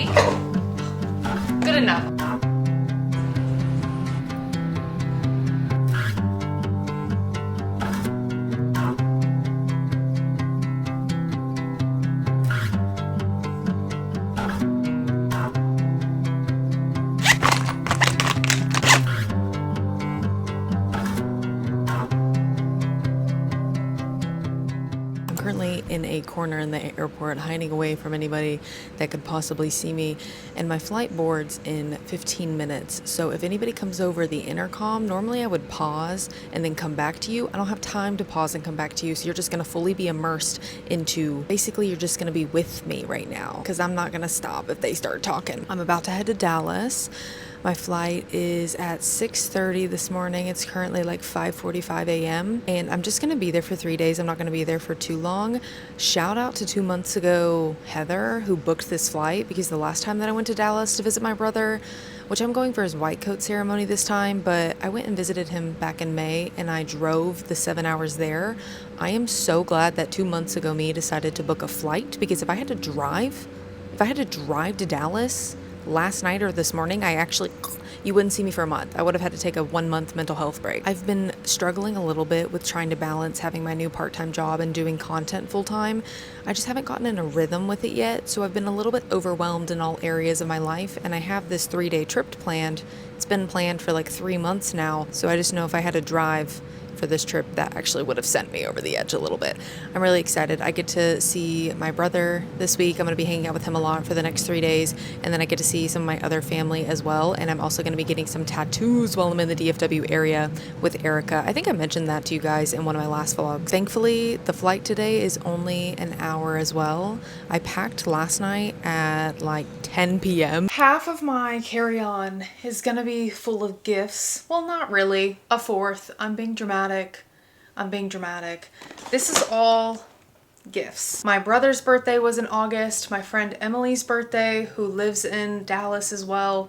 3. Good enough. Currently in a corner in the airport, hiding away from anybody that could possibly see me, and my flight boards in 15 minutes. So if anybody comes over the intercom, normally I would pause and then come back to you. I don't have time to pause and come back to you, so you're just going to fully be immersed into, basically you're just going to be with me right now, because I'm not going to stop if they start talking. I'm about to head to Dallas. My flight is at 6:30 this morning. It's currently like 5:45 a.m. and I'm just gonna be there for 3 days. I'm not gonna be there for too long. Shout out to 2 months ago, Heather, who booked this flight, because the last time that I went to Dallas to visit my brother, which I'm going for his white coat ceremony this time, but I went and visited him back in May and I drove the 7 hours there. I am so glad that 2 months ago me decided to book a flight, because if I had to drive to Dallas last night or this morning, you wouldn't see me for a month. I would have had to take a 1-month mental health break. I've been struggling a little bit with trying to balance having my new part-time job and doing content full-time. I just haven't gotten in a rhythm with it yet, so I've been a little bit overwhelmed in all areas of my life, and I have this 3-day trip planned. It's been planned for like 3 months now, so I just know if I had to drive for this trip, that actually would have sent me over the edge a little bit. I'm really excited. I get to see my brother this week. I'm going to be hanging out with him a lot for the next 3 days, and then I get to see some of my other family as well, and I'm also going to be getting some tattoos while I'm in the DFW area with Erica. I think I mentioned that to you guys in one of my last vlogs. Thankfully, the flight today is only an hour as well. I packed last night at like 10 p.m. Half of my carry-on is going to be full of gifts. Well, not really. A fourth. I'm being dramatic. This is all gifts. My brother's birthday was in August. My friend Emily's birthday, who lives in Dallas as well,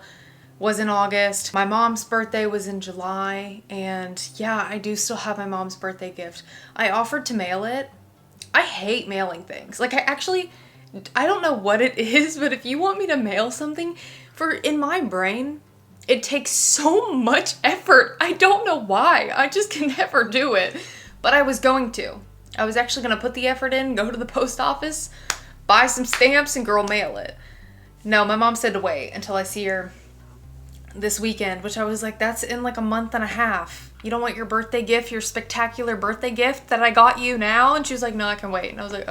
was in August. My mom's birthday was in July. And yeah, I do still have my mom's birthday gift. I offered to mail it. I hate mailing things. Like I don't know what it is, but if you want me to mail something, in my brain, it takes so much effort. I don't know why. I just can never do it. But I was going to. I was actually going to put the effort in, go to the post office, buy some stamps, and girl mail it. No, my mom said to wait until I see her this weekend, which I was like, that's in like a month and a half. You don't want your birthday gift, your spectacular birthday gift that I got you now? And she was like, no, I can wait. And I was like,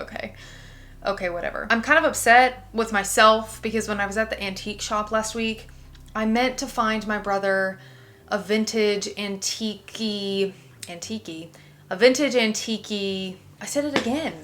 okay, whatever. I'm kind of upset with myself because when I was at the antique shop last week, I meant to find my brother a vintage antique, I said it again,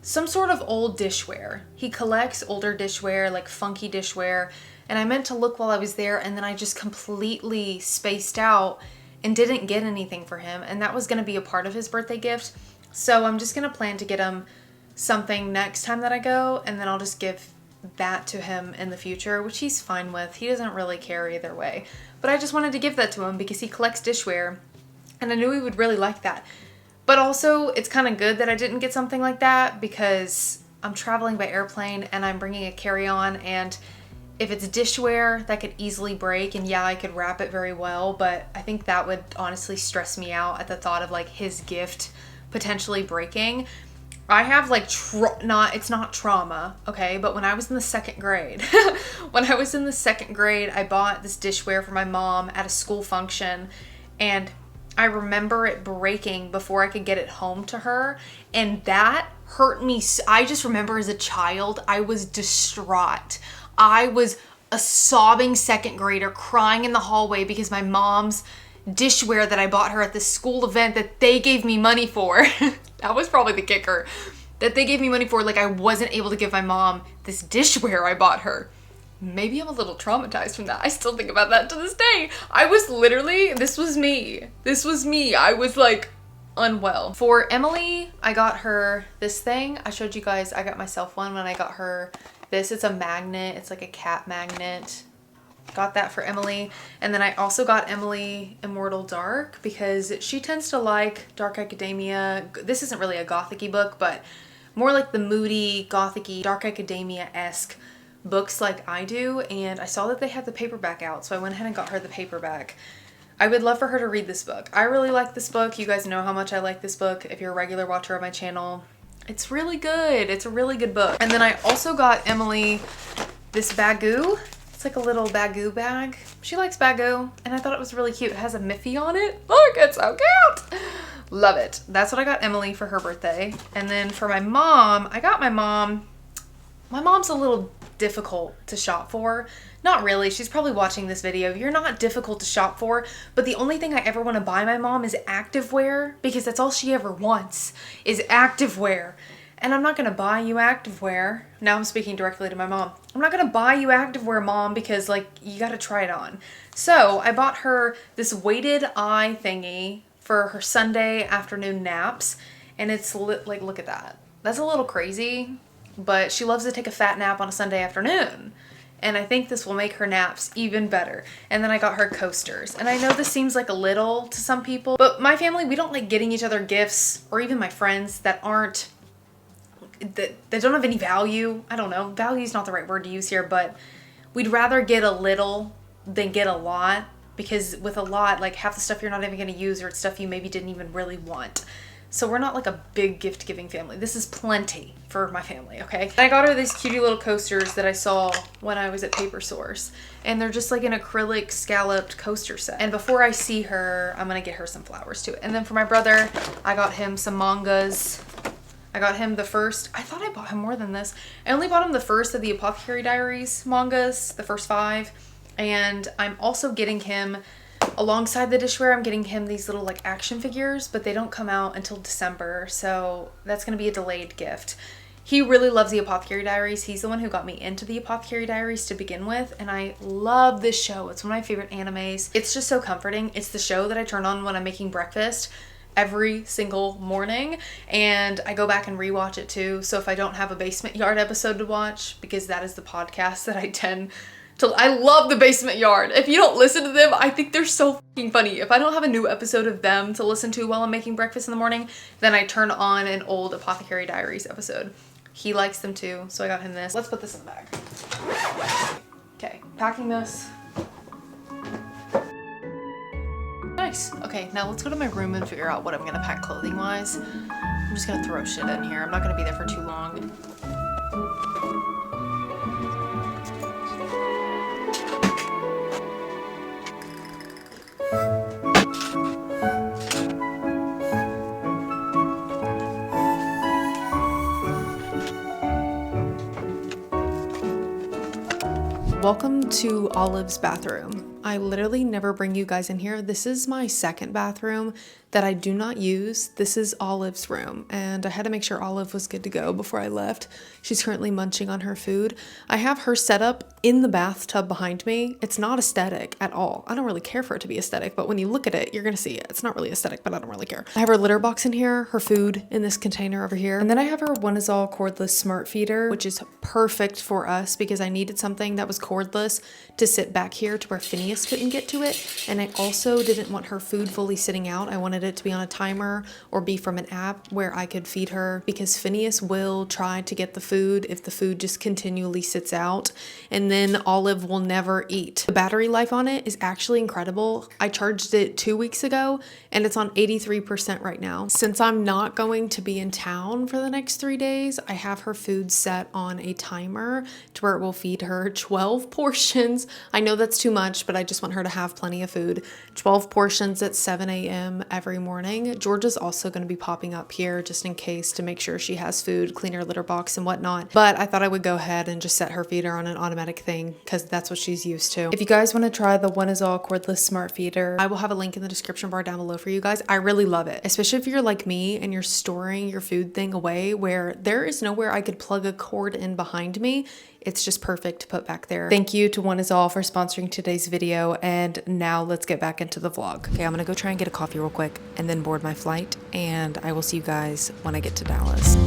some sort of old dishware. He collects older dishware, like funky dishware, and I meant to look while I was there, and then I just completely spaced out and didn't get anything for him, and that was going to be a part of his birthday gift. So I'm just going to plan to get him something next time that I go, and then I'll just give that to him in the future, which he's fine with. He doesn't really care either way, but I just wanted to give that to him because he collects dishware and I knew he would really like that. But also it's kind of good that I didn't get something like that because I'm traveling by airplane and I'm bringing a carry-on, and if it's dishware that could easily break, and yeah, I could wrap it very well, but I think that would honestly stress me out at the thought of like his gift potentially breaking. I have like, it's not trauma, okay? But when I was in the second grade, I bought this dishware for my mom at a school function, and I remember it breaking before I could get it home to her, and that hurt me. I just remember as a child, I was distraught. I was a sobbing second grader crying in the hallway because my mom's dishware that I bought her at this school event that they gave me money for, that was probably the kicker, that they gave me money for, like I wasn't able to give my mom this dishware I bought her. Maybe I'm a little traumatized from that. I still think about that to this day. I was literally, this was me. I was like unwell. For Emily, I got her this thing. I showed you guys, I got myself one when I got her this. It's a magnet. It's like a cat magnet. Got that for Emily. And then I also got Emily Immortal Dark because she tends to like dark academia. This isn't really a gothic-y book, but more like the moody, gothic-y, dark academia-esque books like I do, and I saw that they had the paperback out, so I went ahead and got her the paperback. I would love for her to read this book. I really like this book. You guys know how much I like this book if you're a regular watcher of my channel. It's really good. It's a really good book. And then I also got Emily this bagoo. It's like a little bagoo bag. She likes bagoo, and I thought it was really cute. It has a Miffy on it. Look, it's so cute. Love it. That's what I got Emily for her birthday. And then for my mom, I got my mom's a little difficult to shop for. Not really. She's probably watching this video. You're not difficult to shop for, but the only thing I ever want to buy my mom is activewear, because that's all she ever wants is activewear. And I'm not going to buy you activewear. Now I'm speaking directly to my mom. I'm not going to buy you activewear, Mom, because like you got to try it on. So I bought her this weighted eye thingy for her Sunday afternoon naps. And it's like, look at that. That's a little crazy, but she loves to take a fat nap on a Sunday afternoon. And I think this will make her naps even better. And then I got her coasters. And I know this seems like a little to some people, but my family, we don't like getting each other gifts, or even my friends, that don't have any value. I don't know. Value is not the right word to use here, but we'd rather get a little than get a lot, because with a lot, like half the stuff you're not even going to use, or it's stuff you maybe didn't even really want. So we're not like a big gift giving family. This is plenty for my family, okay? I got her these cutie little coasters that I saw when I was at Paper Source. And they're just like an acrylic scalloped coaster set. And before I see her, I'm gonna get her some flowers too. And then for my brother, I got him some mangas. I got him the first, I thought I bought him more than this. I only bought him the first of the Apothecary Diaries mangas, the first 5. And I'm also getting him, alongside the dishware, I'm getting him these little like action figures, but they don't come out until December, so that's going to be a delayed gift. He really loves the Apothecary Diaries. He's the one who got me into the Apothecary Diaries to begin with, and I love this show. It's one of my favorite animes. It's just so comforting. It's the show that I turn on when I'm making breakfast every single morning, and I go back and rewatch it too. So if I don't have a Basement Yard episode to watch, because that is the podcast that I tend to, I love the Basement Yard. If you don't listen to them, I think they're so fucking funny. If I don't have a new episode of them to listen to while I'm making breakfast in the morning, then I turn on an old Apothecary Diaries episode. He likes them too, so I got him this. Let's put this in the bag. Okay, packing this. Nice. Okay, now let's go to my room and figure out what I'm gonna pack clothing-wise. I'm just gonna throw shit in here. I'm not gonna be there for too long. Welcome to Olive's bathroom. I literally never bring you guys in here. This is my second bathroom that I do not use. This is Olive's room, and I had to make sure Olive was good to go before I left. She's currently munching on her food. I have her set up in the bathtub behind me. It's not aesthetic at all. I don't really care for it to be aesthetic, but when you look at it, you're gonna see it. It's not really aesthetic, but I don't really care. I have her litter box in here, her food in this container over here, and then I have her One Is All cordless smart feeder, which is perfect for us because I needed something that was cordless to sit back here to where Phineas couldn't get to it, and I also didn't want her food fully sitting out. I wanted it to be on a timer or be from an app where I could feed her, because Phineas will try to get the food if the food just continually sits out, and then Olive will never eat. The battery life on it is actually incredible. I charged it 2 weeks ago and it's on 83% right now. Since I'm not going to be in town for the next 3 days, I have her food set on a timer to where it will feed her 12 portions. I know that's too much, but I just want her to have plenty of food. 12 portions at 7 a.m. every morning. Georgia's also going to be popping up here just in case to make sure she has food, clean her litter box and whatnot. But I thought I would go ahead and just set her feeder on an automatic thing because that's what she's used to. If you guys want to try the One Is All cordless smart feeder, I will have a link in the description bar down below for you guys. I really love it, especially if you're like me and you're storing your food thing away where there is nowhere I could plug a cord in behind me. It's just perfect to put back there. Thank you to One Is All for sponsoring today's video, and now let's get back into the vlog. Okay, I'm gonna go try and get a coffee real quick and then board my flight, and I will see you guys when I get to Dallas.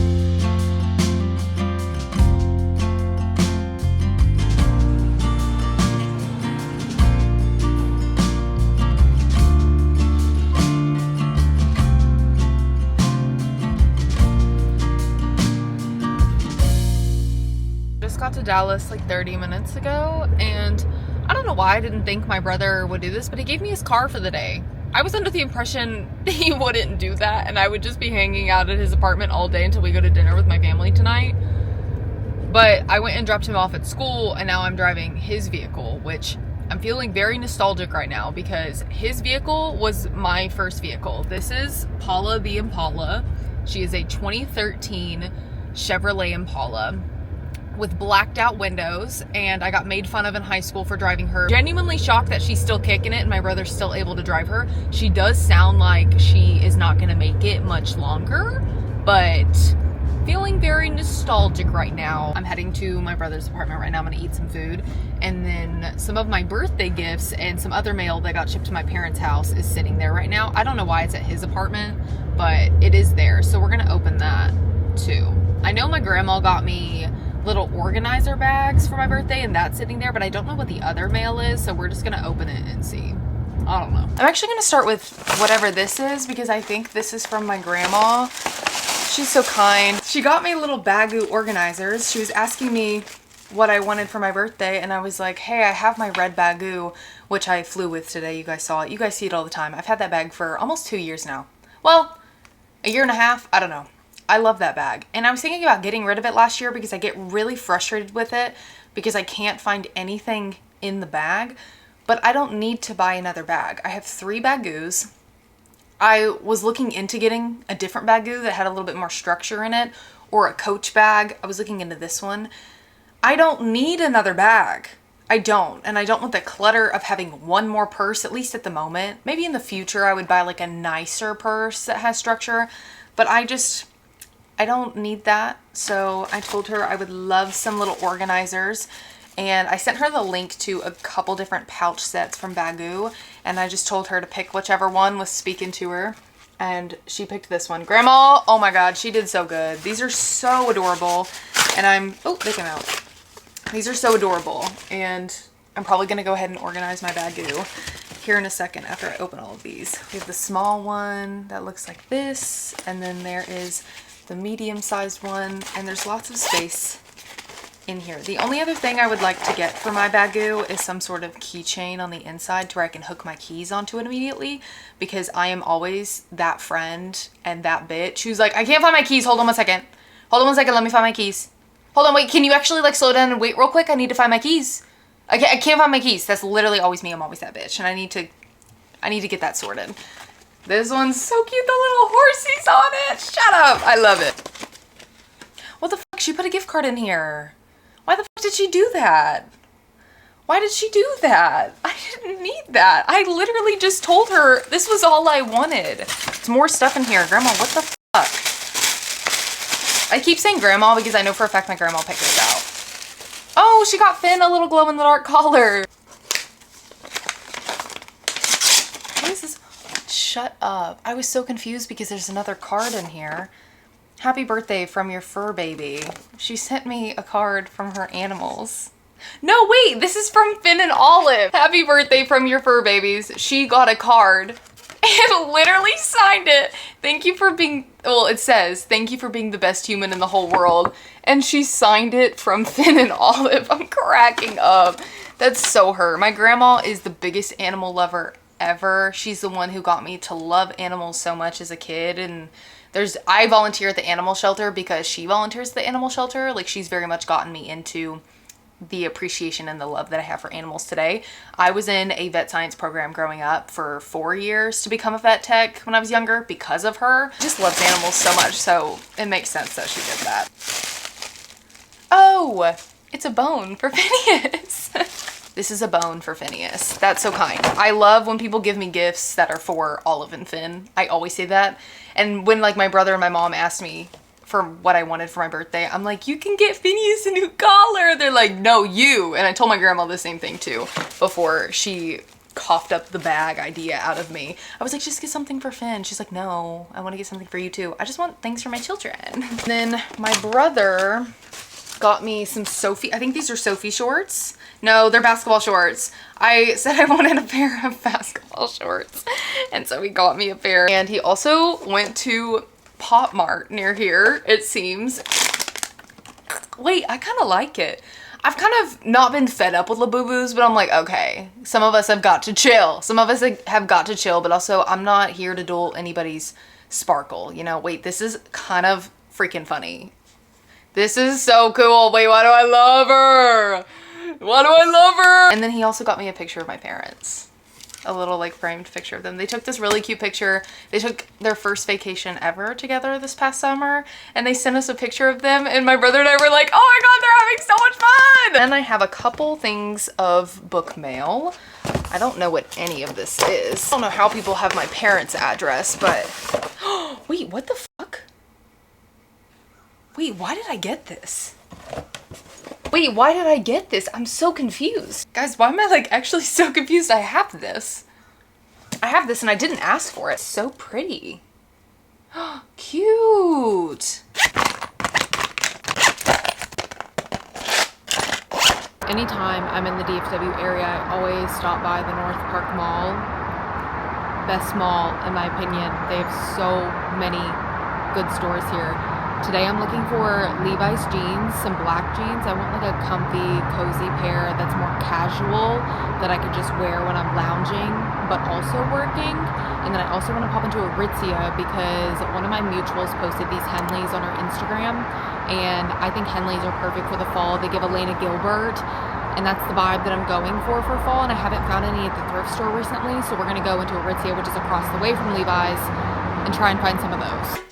Got to Dallas like 30 minutes ago, and I don't know why I didn't think my brother would do this, but he gave me his car for the day. I was under the impression he wouldn't do that, and I would just be hanging out at his apartment all day until we go to dinner with my family tonight. But I went and dropped him off at school, and now I'm driving his vehicle, which I'm feeling very nostalgic right now because his vehicle was my first vehicle. This is Paula the Impala. She is a 2013 Chevrolet Impala with blacked out windows, and I got made fun of in high school for driving her. Genuinely shocked that she's still kicking it and my brother's still able to drive her. She does sound like she is not gonna make it much longer, but feeling very nostalgic right now. I'm heading to my brother's apartment right now. I'm gonna eat some food, and then some of my birthday gifts and some other mail that got shipped to my parents' house is sitting there right now. I don't know why it's at his apartment, but it is there, so we're gonna open that too. I know my grandma got me little organizer bags for my birthday, and that's sitting there, but I don't know what the other mail is, so we're just gonna open it and see. I don't know. I'm actually gonna start with whatever this is because I think this is from my grandma. She's so kind. She got me little Baggu organizers. She was asking me what I wanted for my birthday, and I was like, hey, I have my red Baggu, which I flew with today. You guys saw it. You guys see it all the time. I've had that bag for almost 2 years now. Well, a year and a half, I don't know. I love that bag. And I was thinking about getting rid of it last year because I get really frustrated with it because I can't find anything in the bag, but I don't need to buy another bag. I have 3 Baggus. I was looking into getting a different Baggu that had a little bit more structure in it, or a Coach bag. I was looking into this one. I don't need another bag. I don't. And I don't want the clutter of having one more purse, at least at the moment. Maybe in the future I would buy like a nicer purse that has structure, but I don't need that. So I told her I would love some little organizers, and I sent her the link to a couple different pouch sets from Baggu, and I just told her to pick whichever one was speaking to her, and she picked this one. Grandma, oh my god, she did so good. These are so adorable, and they came out. These are so adorable, and I'm probably gonna go ahead and organize my Baggu here in a second after I open all of these. We have the small one that looks like this, and then there is the medium-sized one, and there's lots of space in here. The only other thing I would like to get for my Baggu is some sort of keychain on the inside to where I can hook my keys onto it immediately, because I am always that friend and that bitch who's like, I can't find my keys, hold on one second. Hold on one second, let me find my keys. Hold on, wait, can you actually like slow down and wait real quick? I need to find my keys. I can't find my keys. That's literally always me. I'm always that bitch, and I need to get that sorted. This one's so cute, the little horsies on it. Shut up. I love it. What the fuck? She put a gift card in here. Why the fuck did she do that? Why did she do that? I didn't need that. I literally just told her this was all I wanted. There's more stuff in here. Grandma, what the fuck? I keep saying grandma because I know for a fact my grandma picked this out. Oh, she got Finn a little glow-in-the-dark collar. What is this? Shut up. I was so confused because there's another card in here. Happy birthday from your fur baby. She sent me a card from her animals. No, wait, this is from Finn and Olive. Happy birthday from your fur babies. She got a card and literally signed it. Thank you for being, well, it says, thank you for being the best human in the whole world. And she signed it from Finn and Olive. I'm cracking up. That's so her. My grandma is the biggest animal lover ever. She's the one who got me to love animals so much as a kid, and I volunteer at the animal shelter because she volunteers at the animal shelter. Like, she's very much gotten me into the appreciation and the love that I have for animals today. I was in a vet science program growing up for 4 years to become a vet tech when I was younger because of her. She just loves animals so much, so it makes sense that she did that. Oh, it's a bone for Phineas. This is a bone for Phineas. That's so kind. I love when people give me gifts that are for Olive and Finn. I always say that. And when like my brother and my mom asked me for what I wanted for my birthday, I'm like, you can get Phineas a new collar. They're like, no, you. And I told my grandma the same thing too before she coughed up the bag idea out of me. I was like, just get something for Finn. She's like, no, I want to get something for you too. I just want things for my children. Then my brother got me some Sophie, I think these are Sophie shorts. No, they're basketball shorts. I said I wanted a pair of basketball shorts, and so he got me a pair. And he also went to Pop Mart near here, it seems. Wait, I kind of like it. I've kind of not been fed up with Labubus, but I'm like, okay, some of us have got to chill. Some of us have got to chill, but also I'm not here to dull anybody's sparkle. You know, wait, this is kind of freaking funny. This is so cool. Wait, why do I love her? Why do I love her? And then he also got me a picture of my parents. A little like framed picture of them. They took this really cute picture. They took their first vacation ever together this past summer, and they sent us a picture of them, and my brother and I were like, oh my god, they're having so much fun! Then I have a couple things of book mail. I don't know what any of this is. I don't know how people have my parents' address, but wait, what the fuck? Wait, why did I get this? Wait, why did I get this? I'm so confused. Guys, why am I like actually so confused? I have this. I have this and I didn't ask for it. It's so pretty. Cute. Anytime I'm in the DFW area, I always stop by the North Park Mall. Best mall, in my opinion. They have so many good stores here. Today I'm looking for Levi's jeans, some black jeans. I want like a comfy, cozy pair that's more casual that I could just wear when I'm lounging, but also working. And then I also want to pop into Aritzia because one of my mutuals posted these Henleys on her Instagram, and I think Henleys are perfect for the fall. They give Elena Gilbert, and that's the vibe that I'm going for fall, and I haven't found any at the thrift store recently, so we're going to go into Aritzia, which is across the way from Levi's, and try and find some of those.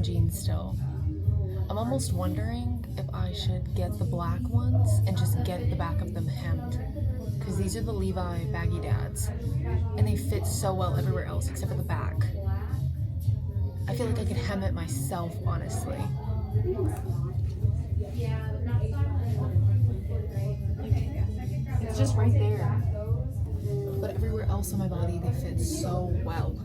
Jeans still. I'm almost wondering if I should get the black ones and just get the back of them hemmed, because these are the Levi baggy dads and they fit so well everywhere else except for the back. I feel like I could hem it myself, honestly. It's just right there, but everywhere else on my body they fit so well.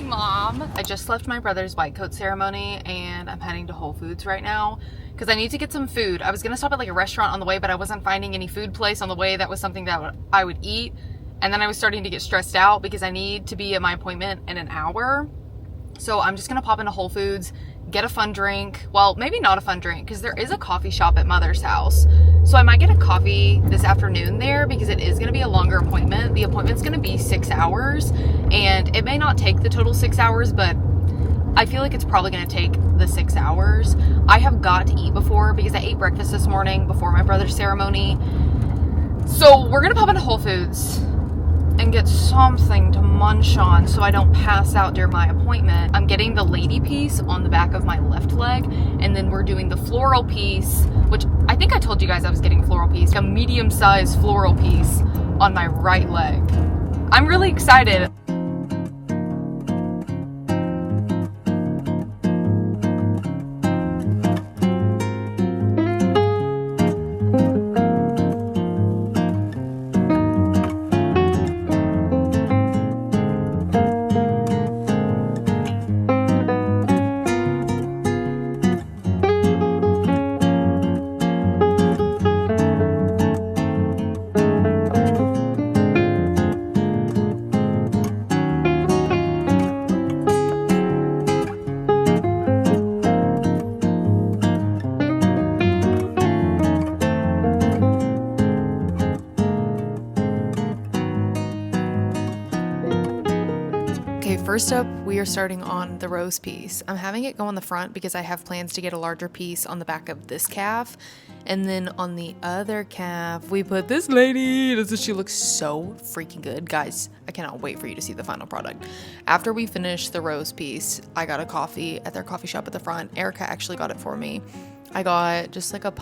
Mom. I just left my brother's white coat ceremony and I'm heading to Whole Foods right now because I need to get some food. I was gonna stop at like a restaurant on the way, but I wasn't finding any food place on the way that was something that I would eat. And then I was starting to get stressed out because I need to be at my appointment in an hour. So I'm just gonna pop into Whole Foods, get a fun drink. Well, maybe not a fun drink because there is a coffee shop at Mother's house. So I might get a coffee this afternoon there because it is gonna be a longer appointment. The appointment's gonna be 6 hours and it may not take the total 6 hours, but I feel like it's probably gonna take the 6 hours. I have got to eat before because I ate breakfast this morning before my brother's ceremony. So we're gonna pop into Whole Foods and get something to munch on so I don't pass out during my appointment. I'm getting the lady piece on the back of my left leg, and then we're doing the floral piece, which I think I told you guys I was getting a floral piece, a medium-sized floral piece on my right leg. I'm really excited. Okay, first up, we are starting on the rose piece. I'm having it go on the front because I have plans to get a larger piece on the back of this calf. And then on the other calf, we put this lady. She looks so freaking good. Guys, I cannot wait for you to see the final product. After we finish the rose piece, I got a coffee at their coffee shop at the front. Erica actually got it for me. I got just like a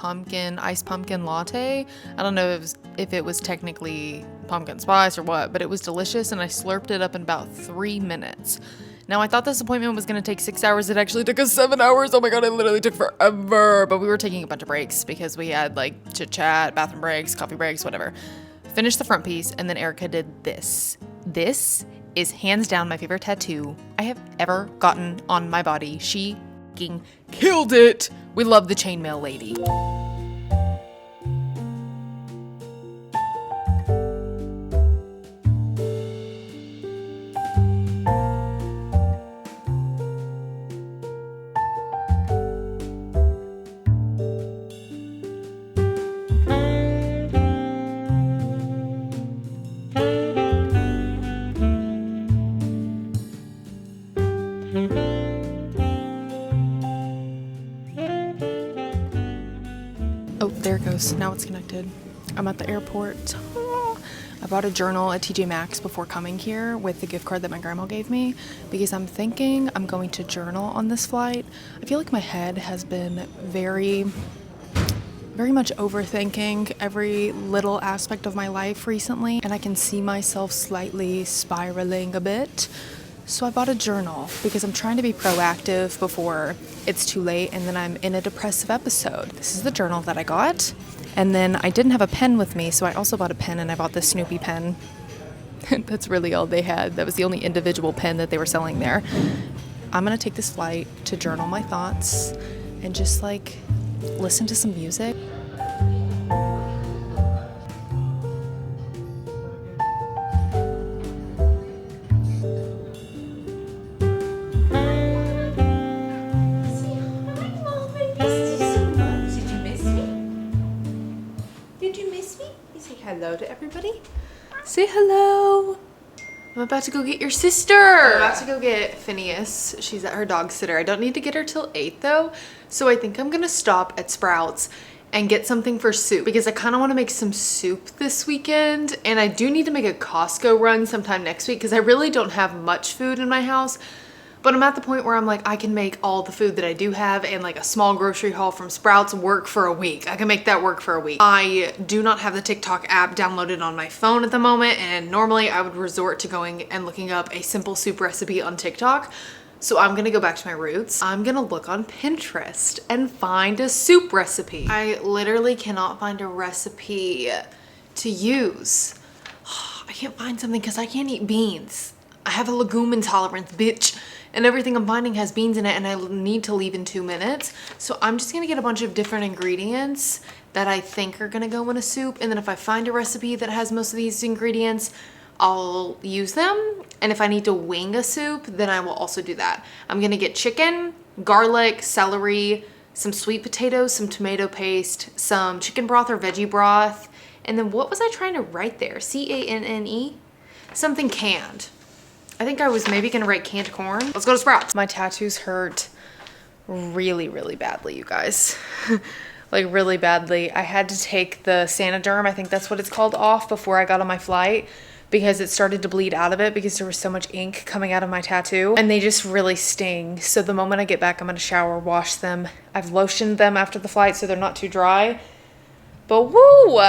iced pumpkin latte. I don't know if it was technically pumpkin spice or what, but it was delicious and I slurped it up in about 3 minutes. Now, I thought this appointment was going to take 6 hours. It actually took us 7 hours. Oh my God, it literally took forever. But we were taking a bunch of breaks because we had like chit chat, bathroom breaks, coffee breaks, whatever. Finished the front piece and then Erica did this. This is hands down my favorite tattoo I have ever gotten on my body. She fucking killed it. We love the chainmail lady. Oh, there it goes. Now it's connected. I'm at the airport. I bought a journal at TJ Maxx before coming here with the gift card that my grandma gave me because I'm thinking I'm going to journal on this flight. I feel like my head has been very much overthinking every little aspect of my life recently, and I can see myself slightly spiraling a bit. So I bought a journal because I'm trying to be proactive before it's too late and then I'm in a depressive episode. This is the journal that I got. And then I didn't have a pen with me, so I also bought a pen and I bought this Snoopy pen. That's really all they had. That was the only individual pen that they were selling there. I'm gonna take this flight to journal my thoughts and just like listen to some music. Hello to everybody. Say hello. I'm about to go get your sister. I'm about to go get Phineas. She's at her dog sitter. I don't need to get her till 8 though. So I think I'm gonna stop at Sprouts and get something for soup because I kind of want to make some soup this weekend. And I do need to make a Costco run sometime next week because I really don't have much food in my house. But I'm at the point where I'm like, I can make all the food that I do have and like a small grocery haul from Sprouts work for a week. I can make that work for a week. I do not have the TikTok app downloaded on my phone at the moment, and normally I would resort to going and looking up a simple soup recipe on TikTok. So I'm gonna go back to my roots. I'm gonna look on Pinterest and find a soup recipe. I literally cannot find a recipe to use. I can't find something because I can't eat beans. I have a legume intolerance, bitch. And everything I'm finding has beans in it and I need to leave in 2 minutes. So I'm just gonna get a bunch of different ingredients that I think are gonna go in a soup. And then if I find a recipe that has most of these ingredients, I'll use them. And if I need to wing a soup, then I will also do that. I'm gonna get chicken, garlic, celery, some sweet potatoes, some tomato paste, some chicken broth or veggie broth. And then what was I trying to write there? C-A-N-N-E? Something canned. I think I was maybe gonna write canned corn. Let's go to Sprouts. My tattoos hurt really, really badly, you guys. Like really badly. I had to take the Sanoderm, I think that's what it's called, off before I got on my flight because it started to bleed out of it because there was so much ink coming out of my tattoo and they just really sting. So the moment I get back, I'm gonna shower, wash them. I've lotioned them after the flight so they're not too dry. But woo!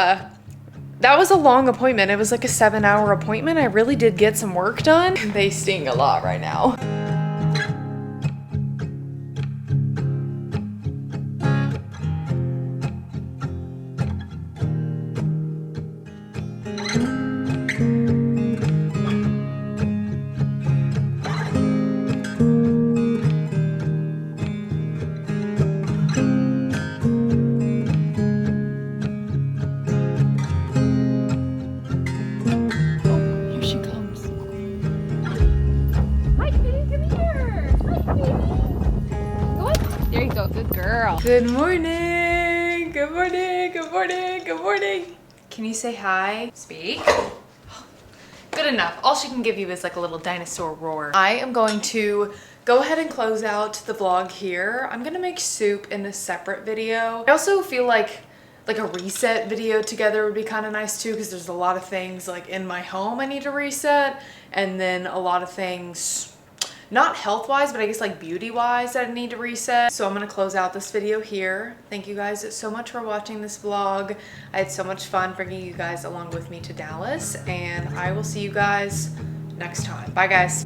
That was a long appointment. It was like a 7-hour appointment. I really did get some work done. They sting a lot right now. Good morning, good morning, good morning, good morning. Can you say hi? Speak. Good enough. All she can give you is like a little dinosaur roar. I am going to go ahead and close out the vlog here. I'm gonna make soup in a separate video. I also feel like a reset video together would be kind of nice too, because there's a lot of things like in my home I need to reset, and then a lot of things not health-wise, but I guess like beauty-wise that I need to reset. So I'm gonna close out this video here. Thank you guys so much for watching this vlog. I had so much fun bringing you guys along with me to Dallas, and I will see you guys next time. Bye guys.